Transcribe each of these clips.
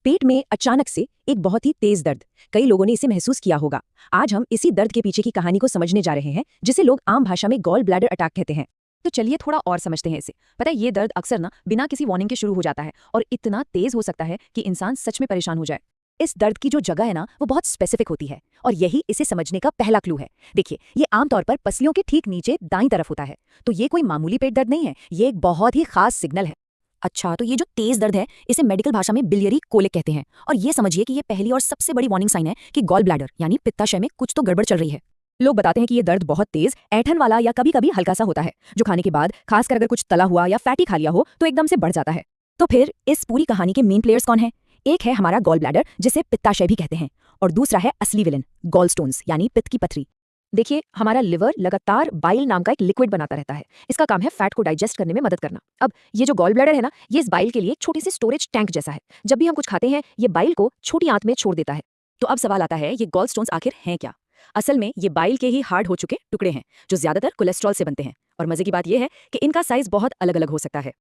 पेट में अचानक से एक बहुत ही तेज दर्द। कई लोगों ने इसे महसूस किया होगा। आज हम इसी दर्द के पीछे की कहानी को समझने जा रहे हैं, जिसे लोग आम भाषा में गॉल ब्लैडर अटैक कहते हैं। तो चलिए थोड़ा और समझते हैं इसे। पता है, ये दर्द अक्सर बिना किसी वार्निंग के शुरू हो जाता है और इतना तेज हो सकता है कि इंसान सच में परेशान हो जाए। इस दर्द की जो जगह है वो बहुत स्पेसिफिक होती है और यही इसे समझने का पहला क्लू है। देखिए, ये आमतौर पर पसलियों के ठीक नीचे दाईं तरफ होता है। तो ये कोई मामूली पेट दर्द नहीं है, ये एक बहुत ही खास सिग्नल है। अच्छा, तो ये जो तेज दर्द है इसे मेडिकल भाषा में बिलियरी कोलिक कहते हैं। और ये समझिए कि ये पहली और सबसे बड़ी वार्निंग साइन है कि गॉल ब्लैडर यानी पित्ताशय में कुछ तो गड़बड़ चल रही है। लोग बताते हैं कि ये दर्द बहुत तेज, ऐंठन वाला या कभी कभी हल्का सा होता है, जो खाने के बाद, खासकर अगर कुछ तला हुआ या फैटी खा लिया हो तो एकदम से बढ़ जाता है। तो फिर इस पूरी कहानी के मेन प्लेयर्स कौन है? एक है हमारा गॉल ब्लैडर, जिसे पित्ताशय भी कहते हैं, और दूसरा है असली विलन, गॉल स्टोन्स यानी पित्त की पथरी। देखिए, हमारा लिवर लगातार बाइल नाम का एक लिक्विड बनाता रहता है। इसका काम है फैट को डाइजेस्ट करने में मदद करना। अब ये जो गॉल ब्लैडर है ये इस बाइल के लिए छोटी सी स्टोरेज टैंक जैसा है। जब भी हम कुछ खाते हैं, ये बाइल को छोटी आंत में छोड़ देता है। तो अब सवाल आता है, ये गॉल स्टोन्स आखिर हैं क्या? असल में ये बाइल के ही हार्ड हो चुके टुकड़े हैं, जो ज्यादातर कोलेस्ट्रॉल से बनते हैं। और मजे की बात यह है कि इनका साइज बहुत अलग अलग हो सकता है।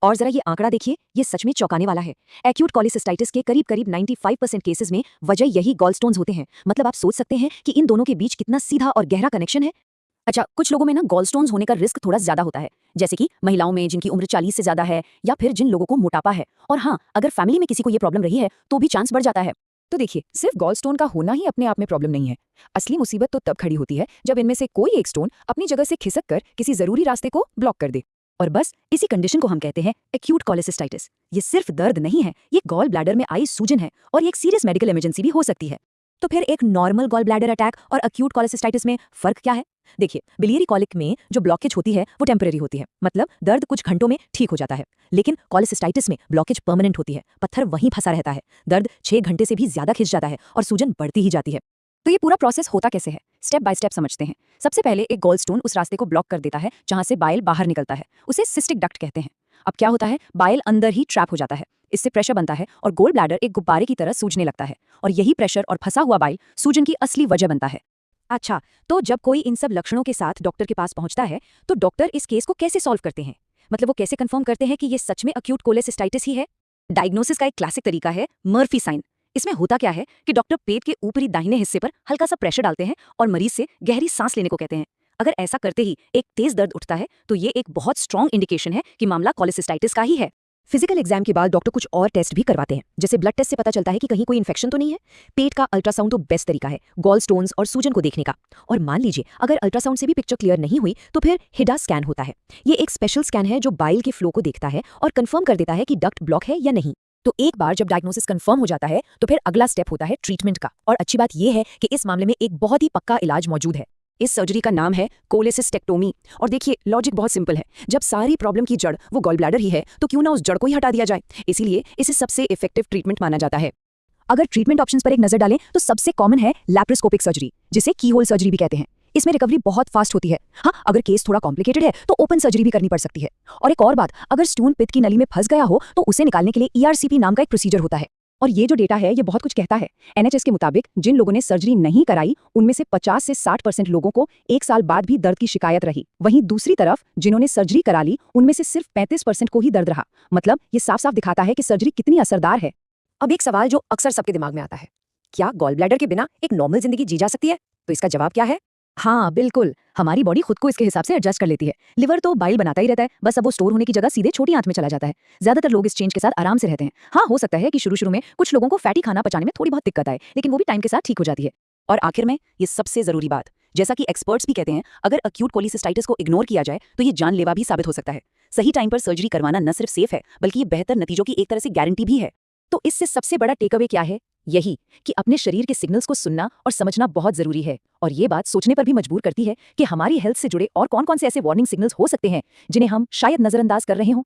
और जरा ये आंकड़ा देखिए, ये सच में चौंकाने वाला है। एक्यूट कोलेसिस्टाइटिस के करीब 95% केसेस में वजह यही गॉलस्टोन्स होते हैं। मतलब आप सोच सकते हैं कि इन दोनों के बीच कितना सीधा और गहरा कनेक्शन है। अच्छा, कुछ लोगों में गॉलस्टोन्स होने का रिस्क थोड़ा ज्यादा होता है, जैसे कि महिलाओं में जिनकी उम्र 40 से ज्यादा है, या फिर जिन लोगों को मोटापा है। और हाँ, अगर फैमिली में किसी को ये प्रॉब्लम रही है तो भी चांस बढ़ जाता है। तो देखिए, सिर्फ गॉलस्टोन का होना ही अपने आप में प्रॉब्लम नहीं है। असली मुसीबत तो तब खड़ी होती है जब इनमें से कोई एक स्टोन अपनी जगह से खिसक कर किसी जरूरी रास्ते को ब्लॉक कर दे। और बस इसी कंडीशन को हम कहते हैं एक्यूट कोलेसिस्टाइटिस। ये सिर्फ दर्द नहीं है, ये गॉल ब्लैडर में आई सूजन है और ये एक सीरियस मेडिकल इमरजेंसी भी हो सकती है। तो फिर एक नॉर्मल गॉल ब्लैडर अटैक और एक्यूट कोलेसिस्टाइटिस में फर्क क्या है? देखिए, बिलियरी कॉलिक में जो ब्लॉकेज होती है वो टेम्परेरी होती है, मतलब दर्द कुछ घंटों में ठीक हो जाता है। लेकिन कोलेसिस्टाइटिस में ब्लॉकेज परमानेंट होती है, पत्थर वहीं फंसा रहता है। दर्द 6 घंटे से भी ज्यादा खिंच जाता है और सूजन बढ़ती ही जाती है। तो ये पूरा प्रोसेस होता कैसे है, स्टेप बाय स्टेप समझते हैं। सबसे पहले एक गॉल स्टोन उस रास्ते को ब्लॉक कर देता है जहां से बाइल बाहर निकलता है। उसे सिस्टिक डक्ट कहते हैं। अब क्या होता है, बाइल अंदर ही ट्रैप हो जाता है। इससे प्रेशर बनता है और गोल ब्लैडर एक गुब्बारे की तरह सूजने लगता है। और यही प्रेशर और फंसा हुआ बाइल सूजन की असली वजह बनता है। अच्छा, तो जब कोई इन सब लक्षणों के साथ डॉक्टर के पास पहुंचता है तो डॉक्टर इस केस को कैसे सॉल्व करते हैं? मतलब वो कैसे कंफर्म करते हैं कि ये सच में एक्यूट कोलेसिस्टाइटिस ही है? डायग्नोसिस का एक क्लासिक तरीका है मर्फी साइन। इसमें होता क्या है कि डॉक्टर पेट के ऊपरी दाहिने हिस्से पर हल्का सा प्रेशर डालते हैं और मरीज से गहरी सांस लेने को कहते हैं। अगर ऐसा करते ही एक तेज दर्द उठता है तो ये एक बहुत स्ट्रॉन्ग इंडिकेशन है कि मामला कोलेसिस्टाइटिस का ही है। फिजिकल एग्जाम के बाद डॉक्टर कुछ और टेस्ट भी करवाते हैं, जैसे ब्लड टेस्ट से पता चलता है कि कहीं कोई इन्फेक्शन तो नहीं है। पेट का अल्ट्रासाउंड तो बेस्ट तरीका है गॉल स्टोन्स और सूजन को देखने का। और मान लीजिए अगर अल्ट्रासाउंड से भी पिक्चर क्लियर नहीं हुई तो फिर हिडा स्कैन होता है। ये एक स्पेशल स्कैन है जो बाइल के फ्लो को देखता है और कंफर्म कर देता है कि डक्ट ब्लॉक है या नहीं। तो एक बार जब डायग्नोसिस कंफर्म हो जाता है तो फिर अगला स्टेप होता है ट्रीटमेंट का। और अच्छी बात यह है कि इस मामले में एक बहुत ही पक्का इलाज मौजूद है। इस सर्जरी का नाम है कोलेसिस्टेक्टोमी। और देखिए, लॉजिक बहुत सिंपल है। जब सारी प्रॉब्लम की जड़ वो गॉल ब्लैडर ही है तो क्यों ना उस जड़ को ही हटा दिया जाए। इसीलिए इसे सबसे इफेक्टिव ट्रीटमेंट माना जाता है। अगर ट्रीटमेंट ऑप्शंस पर एक नजर डालें तो सबसे कॉमन है लैप्रोस्कोपिक सर्जरी, जिसे की होल सर्जरी भी कहते हैं। इसमें रिकवरी बहुत फास्ट होती है। हाँ, अगर केस थोड़ा कॉम्प्लिकेटेड है तो ओपन सर्जरी भी करनी पड़ सकती है। और एक और बात, अगर स्टोन पित्त की नली में फंस गया हो तो उसे निकालने के लिए ERCP नाम का एक प्रोसीजर होता है। और ये जो डेटा है ये बहुत कुछ कहता है। NHS के मुताबिक जिन लोगों ने सर्जरी नहीं कराई उनमें से 50 से 60% लोगों को 1 साल बाद भी दर्द की शिकायत रही। वहीं दूसरी तरफ जिन्होंने सर्जरी करा ली उनमें से सिर्फ 35% को ही दर्द रहा। मतलब ये साफ साफ दिखाता है कि सर्जरी कितनी असरदार है। अब एक सवाल जो अक्सर सबके दिमाग में आता है, क्या गॉल ब्लैडर के बिना एक नॉर्मल जिंदगी जी जा सकती है? तो इसका जवाब क्या है? हाँ बिल्कुल, हमारी बॉडी खुद को इसके हिसाब से एडजस्ट कर लेती है। लिवर तो बाइल बनाता ही रहता है, बस अब वो स्टोर होने की जगह सीधे छोटी आंत में चला जाता है। ज्यादातर लोग इस चेंज के साथ आराम से रहते हैं। हाँ, हो सकता है कि शुरू में कुछ लोगों को फैटी खाना पचाने में थोड़ी बहुत दिक्कत आए, लेकिन वो भी टाइम के साथ ठीक हो जाती है। और आखिर में ये सबसे जरूरी बात, जैसा कि एक्सपर्ट्स भी कहते हैं, अगर एक्यूट कोलेसिस्टाइटिस को इग्नोर किया जाए तो ये जानलेवा भी साबित हो सकता है। सही टाइम पर सर्जरी करवाना न सिर्फ सेफ है बल्कि ये बेहतर नतीजों की एक तरह से गारंटी भी है। तो इससे सबसे बड़ा टेकअवे क्या है? यही कि अपने शरीर के सिग्नल्स को सुनना और समझना बहुत जरूरी है। और ये बात सोचने पर भी मजबूर करती है कि हमारी हेल्थ से जुड़े और कौन कौन से ऐसे वार्निंग सिग्नल्स हो सकते हैं जिन्हें हम शायद नजरअंदाज कर रहे हों।